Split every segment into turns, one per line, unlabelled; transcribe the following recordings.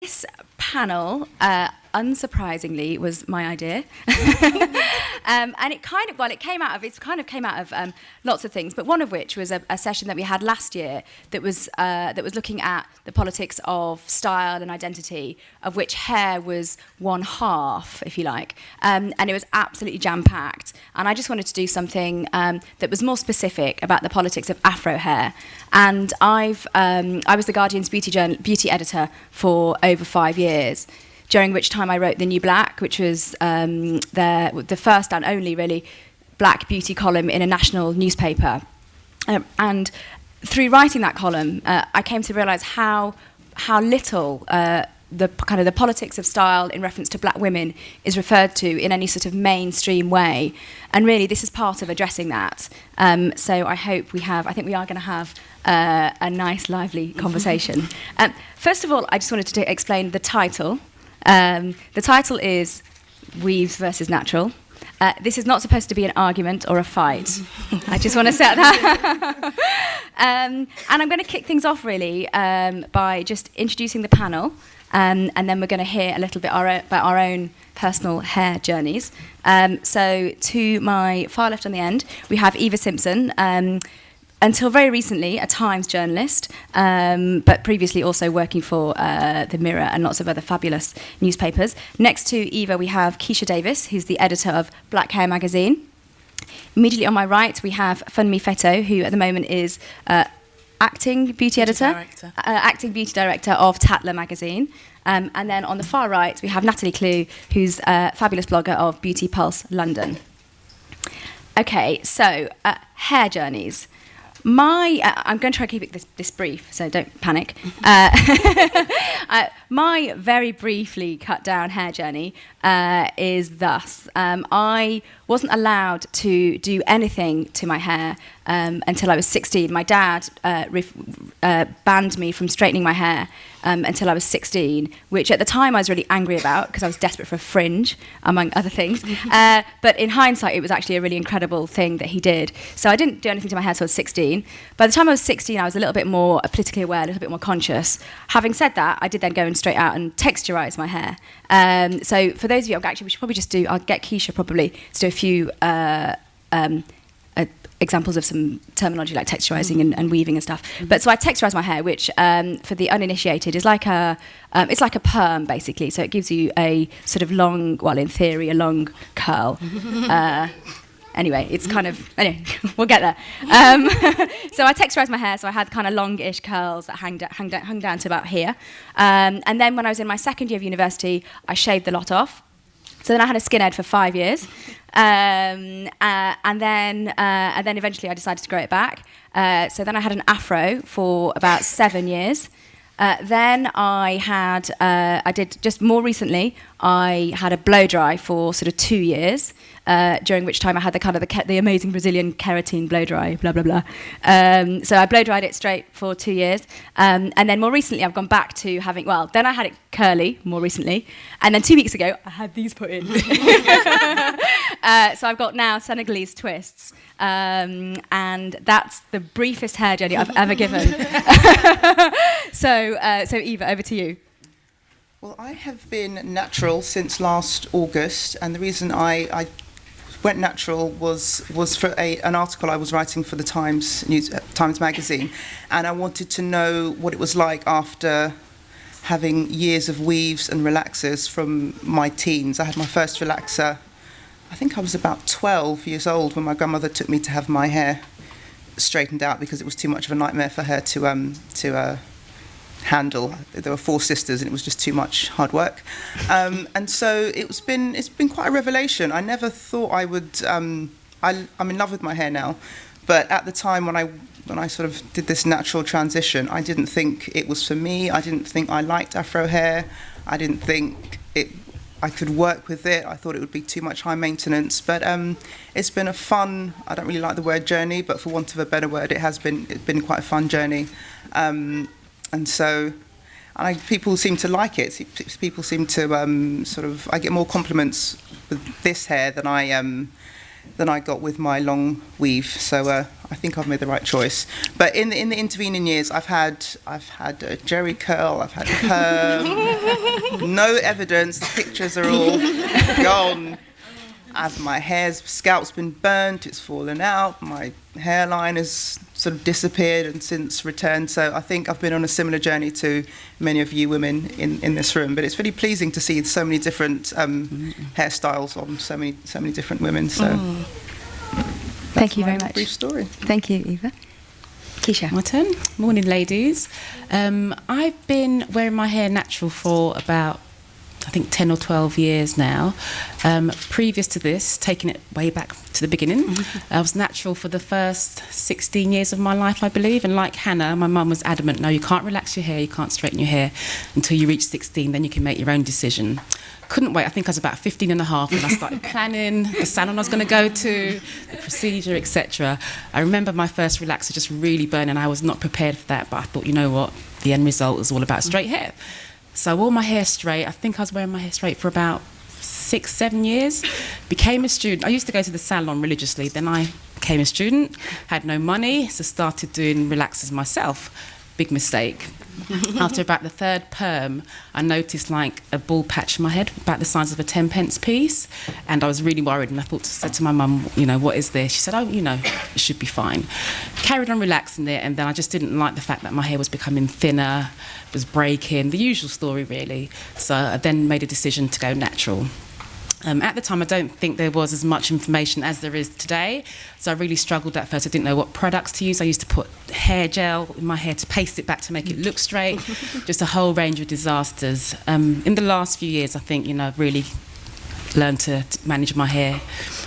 This panel, unsurprisingly, was my idea, and it kind of came out of lots of things, but one of which was a session that we had last year that was looking at the politics of style and identity, of which hair was one half, if you like, and it was absolutely jam-packed. And I just wanted to do something that was more specific about the politics of Afro-hair. And I was the Guardian's beauty editor for over 5 years, during which time I wrote The New Black, which was the first and only, really, black beauty column in a national newspaper. And through writing that column, I came to realise how little the politics of style in reference to black women is referred to in any sort of mainstream way. And really, this is part of addressing that. So I think we are going to have a nice, lively conversation. First of all, I just wanted to explain the title. The title is Weaves versus Natural. This is not supposed to be an argument or a fight. I just want to set that. And I'm going to kick things off, really, by just introducing the panel, and then we're going to hear a little bit about our own personal hair journeys. So to my far left on the end, we have Eva Simpson, until very recently a Times journalist, but previously also working for The Mirror and lots of other fabulous newspapers. Next to Eva, we have Keisha Davis, who's the editor of Black Hair magazine. Immediately on my right, we have Funmi Feto, who at the moment is acting beauty director of Tatler magazine. And then on the far right, we have Natalie Clue, who's a fabulous blogger of Beauty Pulse London. Okay, so hair journeys. I'm going to try to keep it this brief, so don't panic. My very briefly cut down hair journey is thus. I wasn't allowed to do anything to my hair until I was 16. My dad banned me from straightening my hair until I was 16, which at the time I was really angry about because I was desperate for a fringe, among other things. But in hindsight, it was actually a really incredible thing that he did. So I didn't do anything to my hair until I was 16. By the time I was 16, I was a little bit more politically aware, a little bit more conscious. Having said that, I did then go and straight out and texturise my hair. So for those of you, we should probably I'll get Keisha probably to do a few examples of some terminology like texturising and weaving and stuff. But so I texturise my hair, which for the uninitiated is like it's like a perm basically. So it gives you a sort of long, well in theory, a long curl. Anyway, it's kind of, anyway, we'll get there. So I texturised my hair, so I had kind of longish curls that hung down to about here. And then when I was in my second year of university, I shaved the lot off. So then I had a skinhead for 5 years. And then eventually I decided to grow it back. So then I had an afro for about 7 years. Then I did just more recently, I had a blow dry for sort of 2 years, during which time I had the amazing Brazilian keratin blow dry, blah, blah, blah. So I blow dried it straight for 2 years. And then more recently I've gone back to then I had it curly more recently. And then 2 weeks ago, I had these put in. So I've got now Senegalese twists. And that's the briefest hair journey I've ever given. So Eva, over to you.
Well, I have been natural since last August, and the reason I went natural was for an article I was writing for the Times magazine, and I wanted to know what it was like after having years of weaves and relaxers from my teens. I had my first relaxer, I think I was about 12 years old when my grandmother took me to have my hair straightened out because it was too much of a nightmare for her to handle. There were 4 sisters and it was just too much hard work. And so it's been quite a revelation. I never thought I would. I'm in love with my hair now, but at the time when I sort of did this natural transition, I didn't think it was for me. I didn't think I liked Afro hair. I didn't think I could work with it. I thought it would be too much high maintenance. But it's been a fun, I don't really like the word journey, but for want of a better word, it's been quite a fun journey. And so people seem to like it. People seem to I get more compliments with this hair than I than I got with my long weave. So I think I've made the right choice. But in the intervening years, I've had a jerry curl, I've had perm, no evidence. The pictures are all gone. My scalp's been burnt, it's fallen out, my hairline has sort of disappeared and since returned. So I think I've been on a similar journey to many of you women in this room. But it's really pleasing to see so many different hairstyles on so many different women. So
thank you very much.
Brief story.
Thank you, Eva. Keisha.
My turn. Morning, ladies. I've been wearing my hair natural for about, I think, 10 or 12 years now. Previous to this, taking it way back to the beginning, I was natural for the first 16 years of my life, I believe. And like Hannah, my mum was adamant, no, you can't relax your hair, you can't straighten your hair until you reach 16, then you can make your own decision. Couldn't wait. I think I was about 15 and a half when I started planning the salon I was going to go to, the procedure, etc. I remember my first relaxer just really burning. I was not prepared for that, but I thought, you know what, the end result was all about straight hair. So I wore my hair straight. I think I was wearing my hair straight for about 6-7 years. Became a student. I used to go to the salon religiously. Then I became a student, had no money, so started doing relaxers myself. Big mistake. After about the third perm, I noticed like a bald patch in my head, about the size of a 10p piece. And I was really worried. And I said to my mum, you know, what is this? She said, oh, you know, it should be fine. Carried on relaxing it. And then I just didn't like the fact that my hair was becoming thinner, was breaking, the usual story really. So I then made a decision to go natural. At the time, I don't think there was as much information as there is today. So I really struggled at first. I didn't know what products to use. I used to put hair gel in my hair to paste it back to make it look straight. Just a whole range of disasters. In the last few years, I think, you know, I've really learned to manage my hair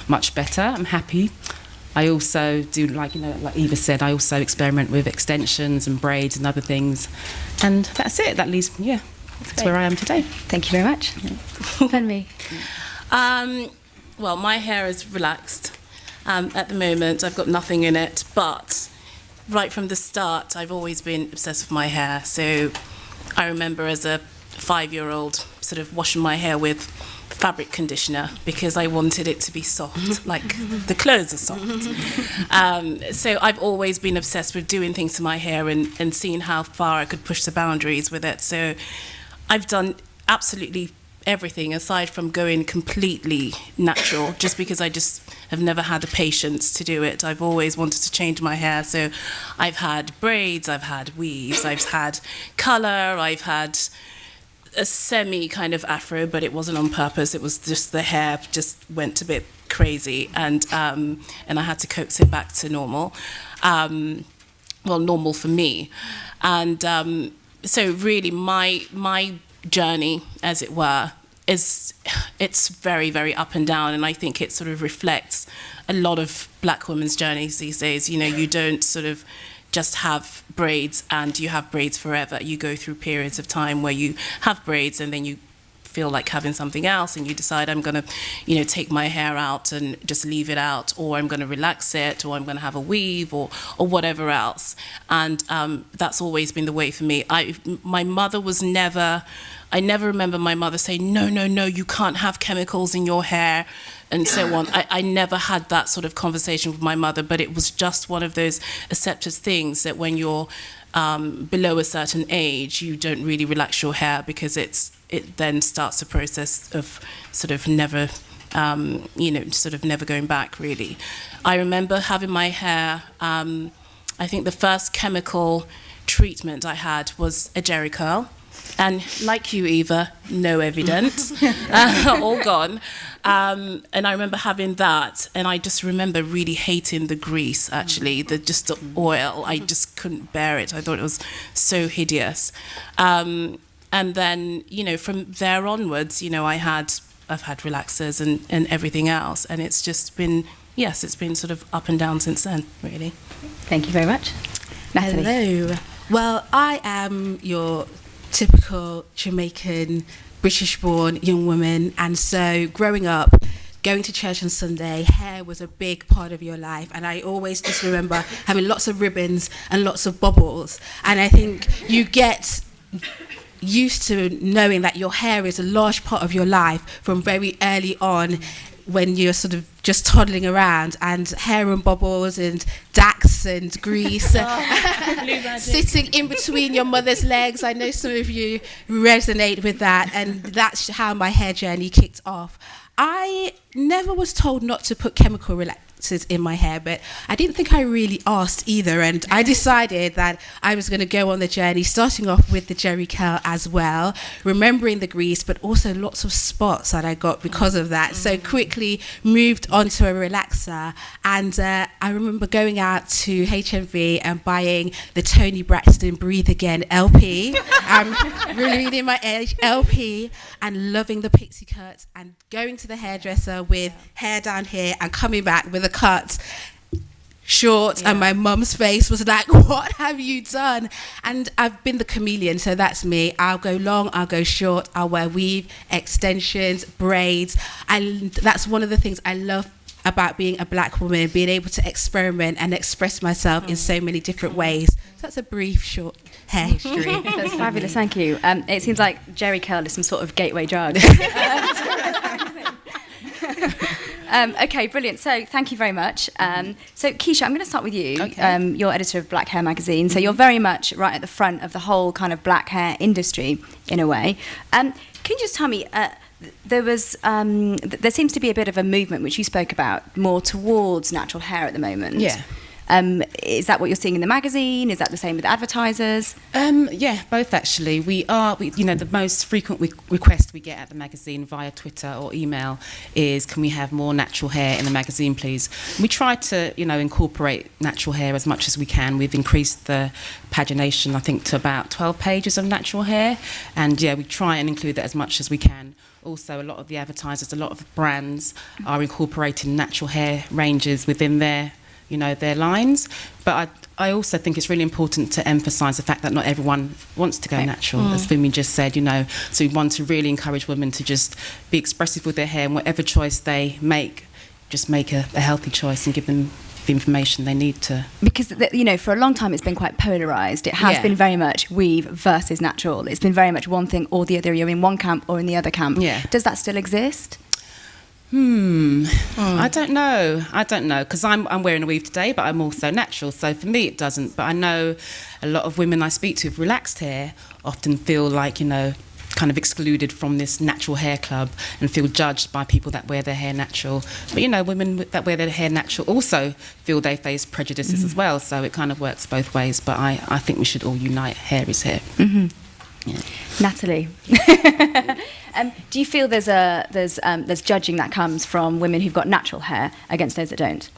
much better. I'm happy. I also do, like, you know, like Eva said, I also experiment with extensions and braids and other things. And that's it. That leaves, yeah, that's where I am today.
Thank you very much. Fenmi.
Well, my hair is relaxed. At the moment, I've got nothing in it, but right from the start, I've always been obsessed with my hair. So I remember as a 5-year-old sort of washing my hair with fabric conditioner because I wanted it to be soft, like the clothes are soft. So I've always been obsessed with doing things to my hair and seeing how far I could push the boundaries with it. So I've done absolutely everything aside from going completely natural, just because I just have never had the patience to do it. I've always wanted to change my hair. So I've had braids, I've had weaves, I've had colour, I've had a semi kind of afro, but it wasn't on purpose. It was just the hair just went a bit crazy, and I had to coax it back to normal. Well, normal for me. And so really my journey, as it were, it's very, very up and down, and I think it sort of reflects a lot of black women's journeys these days. You know, you don't sort of just have braids and you have braids forever. You go through periods of time where you have braids and then you feel like having something else and you decide, I'm going to, you know, take my hair out and just leave it out, or I'm going to relax it, or I'm going to have a weave, or whatever else. And that's always been the way for me. My mother was never, I never remember my mother saying, no, you can't have chemicals in your hair and so on. I never had that sort of conversation with my mother, but it was just one of those accepted things that when you're below a certain age, you don't really relax your hair because it then starts a process of sort of never, sort of never going back, really. I remember having my hair, I think the first chemical treatment I had was a jerry curl. And like you, Eva, no evidence, all gone. And I remember having that, and I just remember really hating the grease, actually, the oil. I just couldn't bear it. I thought it was so hideous. And then, you know, from there onwards, you know, I've had relaxers and everything else, and it's just been, yes, it's been sort of up and down since then, really.
Thank you very much. Natalie.
Hello. Well, I am your typical Jamaican, British-born young woman, and so growing up, going to church on Sunday, hair was a big part of your life, and I always just remember having lots of ribbons and lots of bobbles, and I think you get used to knowing that your hair is a large part of your life from very early on. when you're sort of just toddling around and hair and bubbles and Dax and grease sitting in between your mother's legs. I know some of you resonate with that, and that's how my hair journey kicked off. I never was told not to put chemical relaxers in my hair, but I didn't think I really asked either, and I decided that I was going to go on the journey, starting off with the Jerry curl as well, remembering the grease, but also lots of spots that I got because of that. So quickly moved on to a relaxer, and I remember going out to HMV and buying the Toni Braxton Breathe Again LP. I'm really reading my age, LP, and loving the pixie cuts, and going to the hairdresser with hair down here and coming back with a cut short, and my mum's face was like, what have you done? And I've been the chameleon, so that's me. I'll go long, I'll go short, I'll wear weave, extensions, braids, and that's one of the things I love about being a black woman, being able to experiment and express myself in so many different ways. So that's a brief, short hair history.
That's fabulous, thank you. It seems like Jerry curl is some sort of gateway drug. Okay, brilliant. So thank you very much. So Keisha, I'm going to start with you.
Okay.
You're editor of Black Hair magazine, so you're very much right at the front of the whole kind of black hair industry in a way. Can you just tell me, there seems to be a bit of a movement, which you spoke about, more towards natural hair at the moment.
Yeah.
Is that what you're seeing in the magazine? Is that the same with advertisers?
Yeah, both actually. We the most frequent request we get at the magazine via Twitter or email is, can we have more natural hair in the magazine, please? We try to, incorporate natural hair as much as we can. We've increased the pagination, I think, to about 12 pages of natural hair. And yeah, we try and include that as much as we can. Also, a lot of the advertisers, a lot of the brands are incorporating natural hair ranges within their lines. But I also think it's really important to emphasise the fact that not everyone wants to go natural, as Fumi just said, So we want to really encourage women to just be expressive with their hair, and whatever choice they make, just make a healthy choice and give them the information they need to.
Because, for a long time it's been quite polarised. It has been very much weave versus natural. It's been very much one thing or the other. You're in one camp or in the other camp.
Yeah.
Does that still exist?
I don't know, because I'm wearing a weave today, but I'm also natural, so for me it doesn't. But I know a lot of women I speak to with relaxed hair often feel like, kind of excluded from this natural hair club and feel judged by people that wear their hair natural. But, women that wear their hair natural also feel they face prejudices as well, so it kind of works both ways. But I think we should all unite. Hair is hair. Mm-hmm. Yeah.
Natalie, do you feel there's judging that comes from women who've got natural hair against those that don't?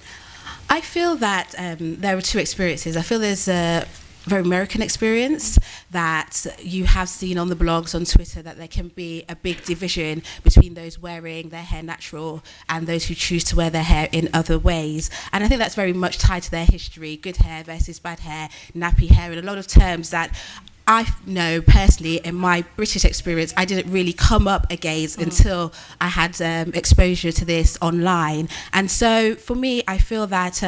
I feel that there are two experiences. I feel there's a very American experience that you have seen on the blogs, on Twitter, that there can be a big division between those wearing their hair natural and those who choose to wear their hair in other ways. And I think that's very much tied to their history, good hair versus bad hair, nappy hair, and a lot of terms that I know personally, in my British experience, I didn't really come up against until I had exposure to this online. And so for me, I feel that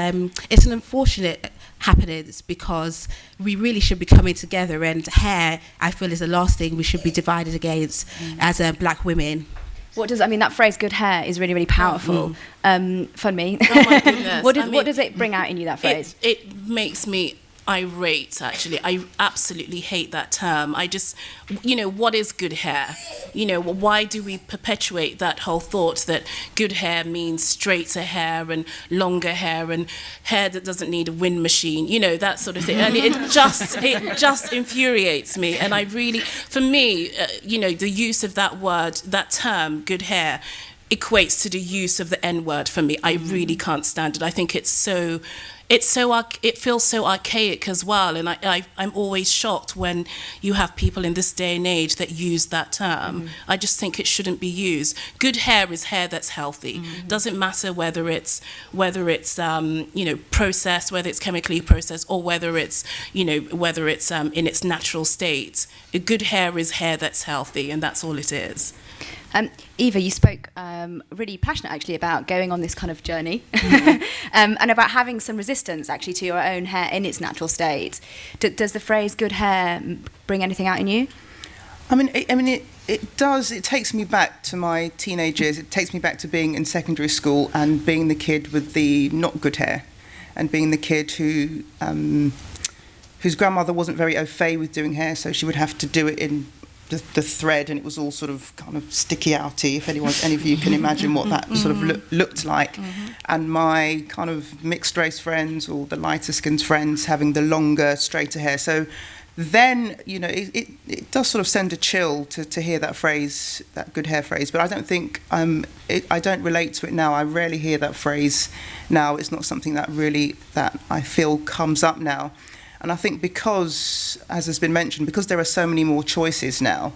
it's an unfortunate happenings, because we really should be coming together, and hair, I feel, is the last thing we should be divided against as black women.
That phrase "good hair" is really, really powerful. For me,
oh my goodness.
what does it bring out in you, that phrase?
It makes me irate, actually. I absolutely hate that term. I just, what is good hair? Why do we perpetuate that whole thought that good hair means straighter hair and longer hair and hair that doesn't need a wind machine, that sort of thing. And it just infuriates me. And I really, for me, the use of that word, that term, good hair, equates to the use of the N-word for me. I really can't stand it. I think it feels so archaic as well, and I'm always shocked when you have people in this day and age that use that term. I just think it shouldn't be used. Good hair is hair that's healthy. Doesn't matter whether it's processed, whether it's chemically processed, or whether it's in its natural state. Good hair is hair that's healthy, and that's all it is.
Eva, you spoke really passionate actually about going on this kind of journey and about having some resistance actually to your own hair in its natural state. Does the phrase "good hair" bring anything out in you?
It does. It takes me back to my teenage years. It takes me back to being in secondary school and being the kid with the not good hair, and being the kid who whose grandmother wasn't very au fait with doing hair, so she would have to do it in the thread, and it was all sort of kind of sticky outy. If any of you can imagine what that sort of looked like, and my kind of mixed race friends or the lighter skinned friends having the longer, straighter hair. So then, you know, it does sort of send a chill to hear that phrase, that good hair phrase. But I don't think I don't relate to it now. I rarely hear that phrase now. It's not something that I feel comes up now. And I think because, as has been mentioned, because there are so many more choices now,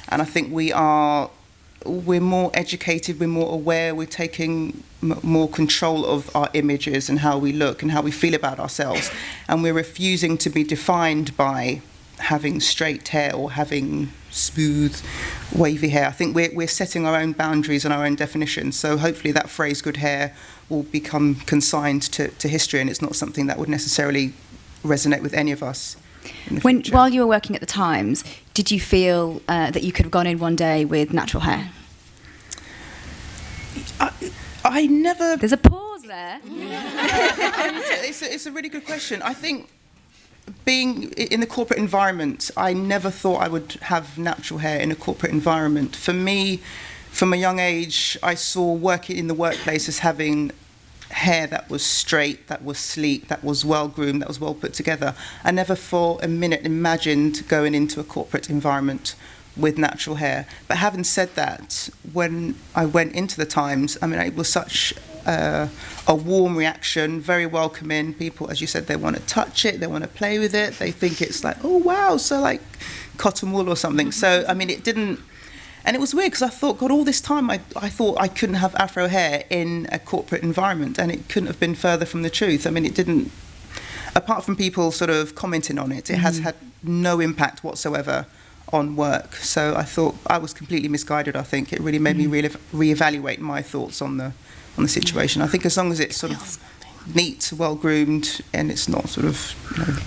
and I think we're more educated, we're more aware, we're taking more control of our images and how we look and how we feel about ourselves, and we're refusing to be defined by having straight hair or having smooth, wavy hair. I think we're setting our own boundaries and our own definitions. So hopefully that phrase "good hair" will become consigned to history, and it's not something that would necessarily resonate with any of us.
While you were working at the Times, did you feel that you could have gone in one day with natural hair?
I never.
There's a pause there.
It's a really good question. I think being in the corporate environment, I never thought I would have natural hair in a corporate environment. For me, from a young age, I saw working in the workplace as having hair that was straight, that was sleek, that was well groomed, that was well put together. I never for a minute imagined going into a corporate environment with natural hair. But having said that, when I went into the Times, I mean, it was such a warm reaction, very welcoming. People, as you said, they want to touch it, they want to play with it, they think it's like, oh wow, so like cotton wool or something. So I mean, it didn't. And it was weird because I thought, God, all this time I thought I couldn't have Afro hair in a corporate environment, and it couldn't have been further from the truth. I mean, it didn't, apart from people sort of commenting on it, it has had no impact whatsoever on work. So I thought I was completely misguided. I think it really made me reevaluate my thoughts on the situation. I think as long as it's sort of neat, well groomed, and it's not sort of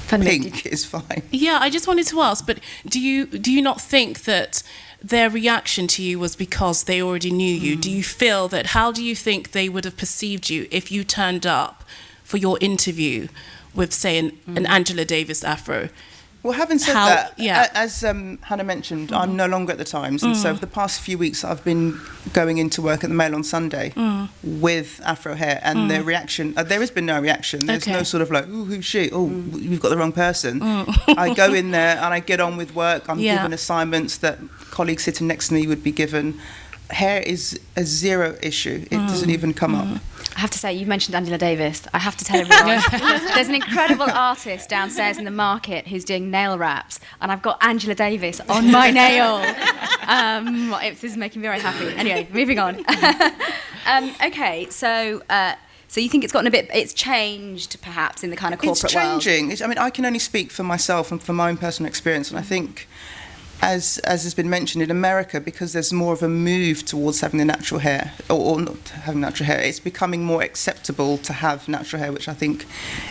pink, it's fine.
Yeah, I just wanted to ask, but do you not think that their reaction to you was because they already knew you? Do you feel that, how do you think they would have perceived you if you turned up for your interview with, say, an Angela Davis afro?
Well, having said that, as Hannah mentioned, I'm no longer at the Times, and so for the past few weeks I've been going into work at the Mail on Sunday with Afro hair, and their reaction, there has been no reaction. There's no sort of like, ooh, who's she? Oh, you've got the wrong person. I go in there and I get on with work. I'm given assignments that colleagues sitting next to me would be given. Hair is a zero issue. It doesn't even come up.
I have to say, you mentioned Angela Davis. I have to tell everyone, there's an incredible artist downstairs in the market who's doing nail wraps, and I've got Angela Davis on my nail. This is making me very happy. Anyway, moving on. Okay, so you think it's changed perhaps in the kind of corporate world?
It's changing. I mean, I can only speak for myself and from my own personal experience, and I think, as has been mentioned, in America, because there's more of a move towards having the natural hair, or not having natural hair, it's becoming more acceptable to have natural hair, which I think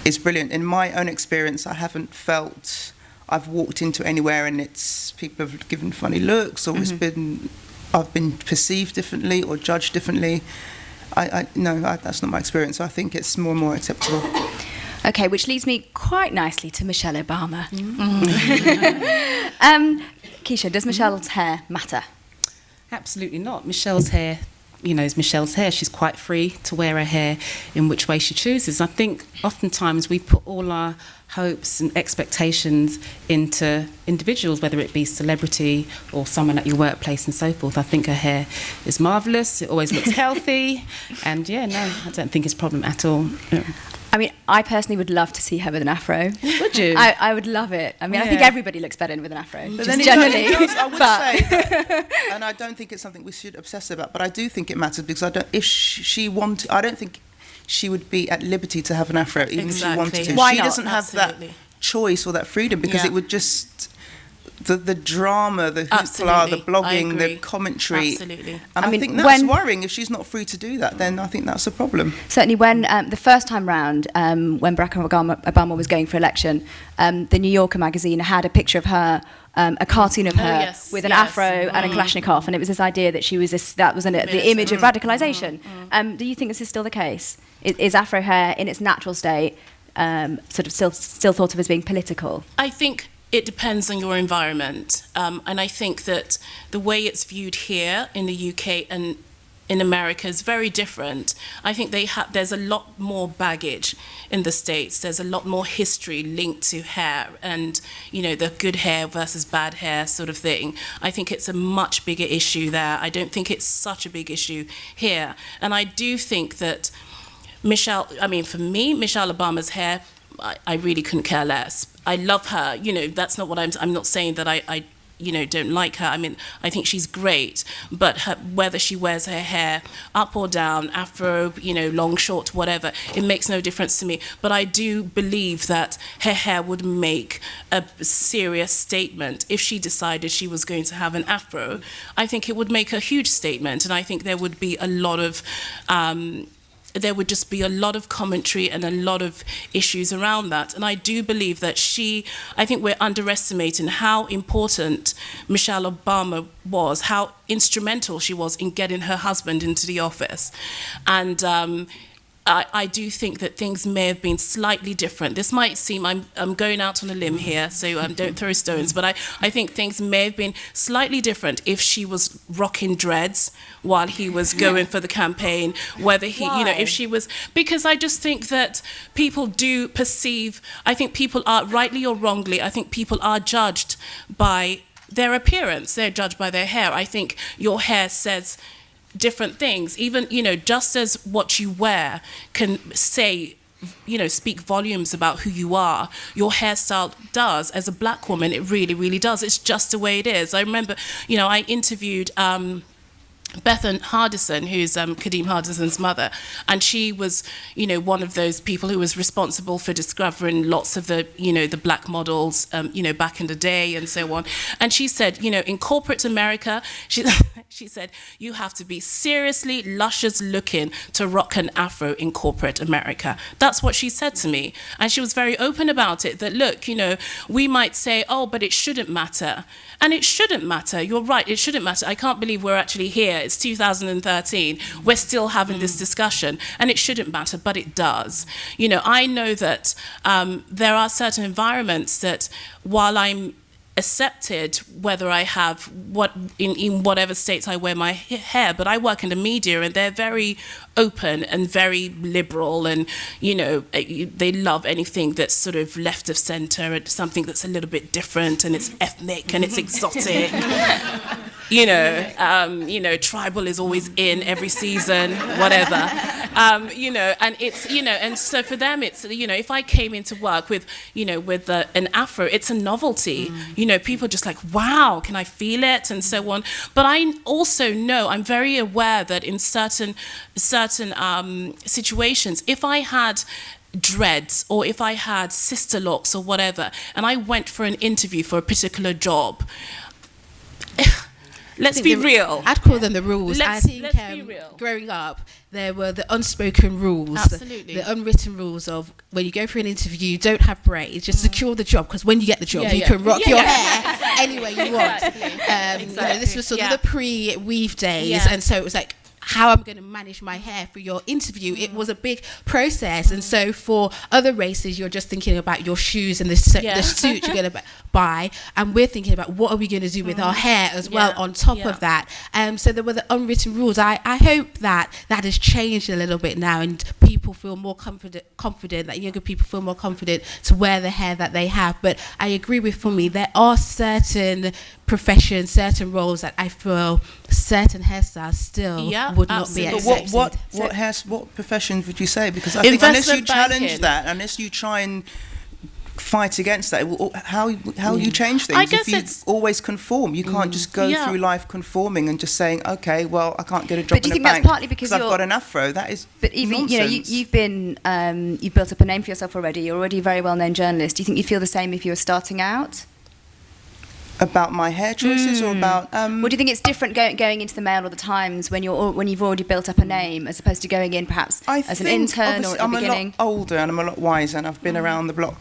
is brilliant. In my own experience, I haven't felt I've walked into anywhere and people have given funny looks, or I've been perceived differently or judged differently. No, that's not my experience. So I think it's more and more acceptable.
Okay, which leads me quite nicely to Michelle Obama. Keisha, does Michelle's hair matter?
Absolutely not. Michelle's hair, is Michelle's hair. She's quite free to wear her hair in which way she chooses. I think oftentimes we put all our hopes and expectations into individuals, whether it be celebrity or someone at your workplace and so forth. I think her hair is marvellous. It always looks healthy. And I don't think it's a problem at all. Yeah.
I mean, I personally would love to see her with an afro.
Would you?
I would love it. I mean, I think everybody looks better with an afro,
but
just generally.
I would say that, and I don't think it's something we should obsess about, but I do think it matters because I don't think she would be at liberty to have an afro even if she wanted to.
Why
she
not?
Doesn't have that choice or that freedom because it would just the drama, the hoopla, the blogging, the commentary.
Absolutely.
And I think that's worrying. If she's not free to do that, then I think that's a problem.
Certainly when the first time round, when Barack Obama was going for election, the New Yorker magazine had a picture of her, a cartoon of her with an afro and a Kalashnikov, and it was this idea that she was the image of radicalisation. Do you think this is still the case? Is Afro hair in its natural state sort of still thought of as being political?
I think it depends on your environment, and I think that the way it's viewed here in the UK and in America is very different. I think there's a lot more baggage in the States. There's a lot more history linked to hair and, you know, the good hair versus bad hair sort of thing. I think it's a much bigger issue there. I don't think it's such a big issue here. And I do think that for me, Michelle Obama's hair, I really couldn't care less. I love her. You know, that's not what I'm not saying that I don't like her. I mean, I think she's great, but whether she wears her hair up or down, afro, long, short, whatever, it makes no difference to me. But I do believe that her hair would make a serious statement if she decided she was going to have an afro. I think it would make a huge statement, and I think there would be a lot of there would just be a lot of commentary and a lot of issues around that. And I do believe that I think we're underestimating how important Michelle Obama was, how instrumental she was in getting her husband into the office. And I do think that things may have been slightly different. This might seem, I'm going out on a limb here, so don't throw stones, but I think things may have been slightly different if she was rocking dreads while he was going for the campaign, whether he, if she was, because I just think that people do perceive, I think people are, rightly or wrongly, I think people are judged by their appearance, they're judged by their hair. I think your hair says different things, even just as what you wear can say, speak volumes about who you are, your hairstyle does. As a black woman, it really, really does. It's just the way it is. I remember, I interviewed Bethan Hardison, who's Kadeem Hardison's mother, and she was, one of those people who was responsible for discovering lots of the, the black models, back in the day and so on. And she said, in corporate America, she said, you have to be seriously luscious looking to rock an afro in corporate America. That's what she said to me. And she was very open about it, that look, we might say, oh, but it shouldn't matter. And it shouldn't matter. You're right, it shouldn't matter. I can't believe we're actually here. It's 2013. We're still having this discussion. And it shouldn't matter, but it does. I know that there are certain environments that while I'm accepted whether I have in whatever states I wear my hair, but I work in the media and they're very open and very liberal, and they love anything that's sort of left of center and something that's a little bit different and it's ethnic and it's exotic. Tribal is always in every season, whatever. And it's, and so for them, it's, if I came into work with an afro, it's a novelty. People are just like, wow, can I feel it? And so on. But I also know, I'm very aware that in certain situations, if I had dreads or if I had sister locks or whatever, and I went for an interview for a particular job, let's be real.
I'd call them the rules.
Let's be real.
Growing up, there were the unspoken rules,
absolutely,
the unwritten rules of when you go for an interview, you don't have braids, just secure the job, because when you get the job, you can rock your hair any way you want.
Exactly.
This was sort of the pre-weave days, and so it was like, how I'm going to manage my hair for your interview. It was a big process. And so for other races, you're just thinking about your shoes and the suit you're going to buy. And we're thinking about what are we going to do with our hair as well on top of that. So there were the unwritten rules. I hope that has changed a little bit now and people feel more confident, that younger people feel more confident to wear the hair that they have. But I agree with Funmi, there are certain professions, certain roles that I feel certain hairstyles still would not be accepted.
What professions would you say? Because I think unless you challenge that, unless you try and fight against that, how you change things?
I guess
if you always conform, you can't just go through life conforming and just saying, okay, well, I can't get a job in a bank. But do you think that's partly because I've got an afro? That is nonsense. You've been you've built up a name for yourself already. You're already a very well-known journalist. Do you think you'd feel the same if you were starting out? About my hair choices or about...
Well, do you think it's different going into the Mail or the Times when you've already built up a name as opposed to going in perhaps as an intern or at the beginning?
I'm a lot older and I'm a lot wiser, and I've been around the block,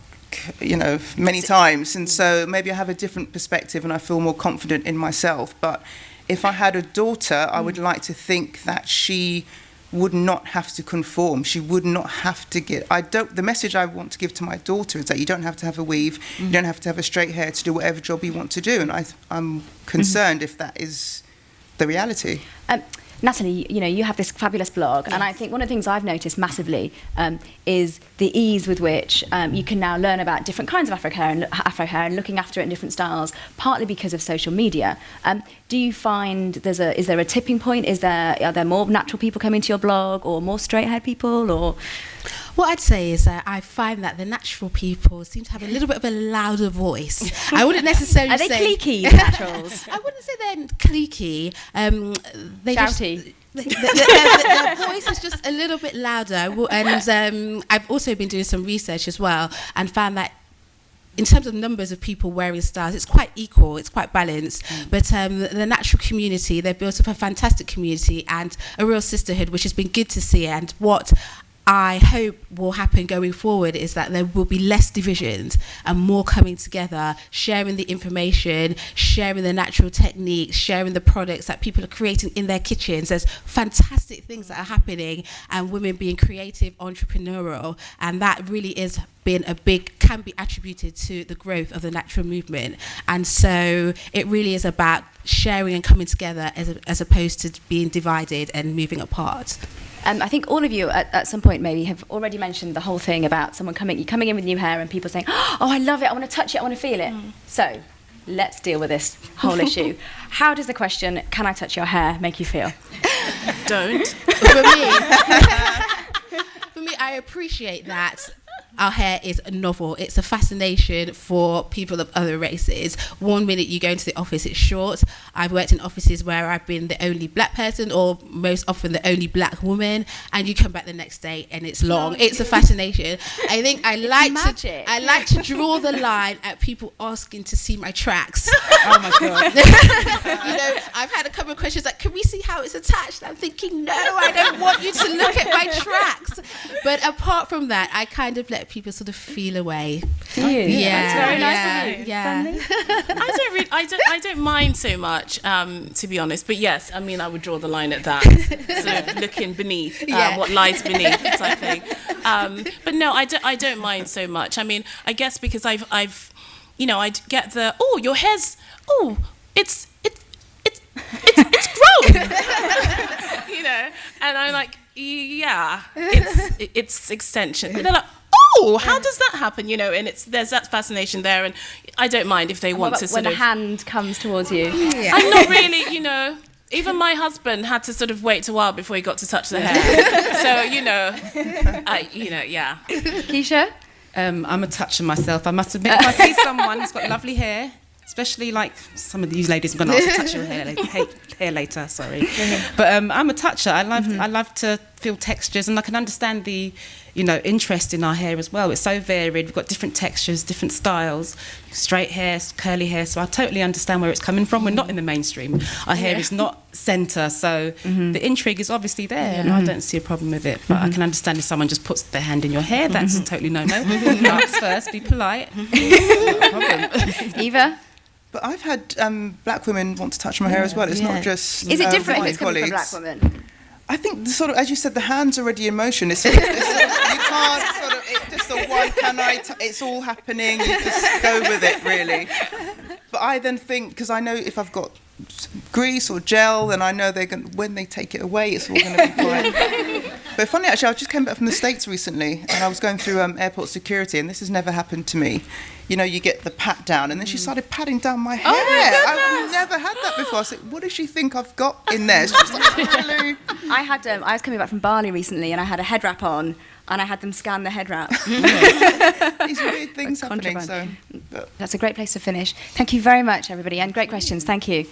many times, and so maybe I have a different perspective and I feel more confident in myself. But if I had a daughter, I would like to think that she would not have to conform. She would not have to the message I want to give to my daughter is that you don't have to have a weave, you don't have to have a straight hair to do whatever job you want to do, and I'm concerned if that is the reality.
Natalie, you have this fabulous blog, and I think one of the things I've noticed massively is the ease with which you can now learn about different kinds of Afro-hair and looking after it in different styles, partly because of social media. Do you find is there a tipping point? Are there more natural people coming to your blog, or more straight-haired people, or...?
What I'd say is that I find that the natural people seem to have a little bit of a louder voice. I wouldn't necessarily
Are they
say...
cliquey, the naturals?
I wouldn't say they're cliquey. They
Shouty.
Their voice is just a little bit louder. And I've also been doing some research as well and found that in terms of numbers of people wearing styles, it's quite equal, it's quite balanced. But the natural community, they've built up a fantastic community and a real sisterhood, which has been good to see. And what I hope will happen going forward is that there will be less divisions and more coming together, sharing the information, sharing the natural techniques, sharing the products that people are creating in their kitchens. There's fantastic things that are happening, and women being creative, entrepreneurial, and that really is can be attributed to the growth of the natural movement. And so it really is about sharing and coming together as opposed to being divided and moving apart.
I think all of you at some point maybe have already mentioned the whole thing about someone coming in with new hair and people saying, oh, I love it, I want to touch it, I want to feel it. So let's deal with this whole issue. How does the question, can I touch your hair, make you feel?
Don't.
For me, I appreciate that. Our hair is novel. It's a fascination for people of other races. One minute you go into the office, it's short. I've worked in offices where I've been the only black person, or most often the only black woman, and you come back the next day and it's long. It's a fascination. I think I like to draw the line at people asking to see my tracks.
Oh my God.
I've had a couple of questions like, can we see how it's attached? And I'm thinking, no, I don't want you to look at my tracks. But apart from that, I kind of let people sort of feel away.
Do you?
Yeah,
that's very nice of you.
Yeah.
I don't mind so much, to be honest. But yes, I mean, I would draw the line at that, sort of looking beneath what lies beneath, type thing. But no, I don't mind so much. I mean, I guess because I've I'd get your hair's it's grown, and I'm like, yeah, it's extension. And they're like, how does that happen? And there's that fascination there, and I don't mind if they want to
when the hand comes towards you.
Yeah.
I'm not really, even my husband had to sort of wait a while before he got to touch the hair. So, yeah.
Keisha?
I'm a toucher myself. I must admit, if I see someone who's got lovely hair, especially like some of these ladies, I'm going to ask to touch your hair later, sorry. But I'm a toucher. I love to feel textures, and I can understand the interest in our hair as well. It's so varied. We've got different textures, different styles, straight hair, curly hair. So I totally understand where it's coming from. We're not in the mainstream. Our hair is not centre, so the intrigue is obviously there, and I don't see a problem with it. But I can understand if someone just puts their hand in your hair, that's totally no-no. Ask first, be polite. Not a problem.
Eva?
But I've had black women want to touch my hair as well. It's not just
Is it different if
my
it's coming from
colleagues.
black women?
I think as you said, the hand's already in motion. You can't sort of, just a one, it's all happening, you just go with it, really. But I then think, because I know if I've got grease or gel, then I know when they take it away, it's all going to be fine. But funny, actually, I just came back from the States recently, and I was going through airport security, and this has never happened to me. You get the pat down, and then she started patting down my hair. I've never had that before. I said, what does she think I've got in there? She was like, really?
I was coming back from Bali recently, and I had a head wrap on, and I had them scan the head wrap.
These weird things happening.
That's a great place to finish. Thank you very much, everybody, and great questions. Thank you.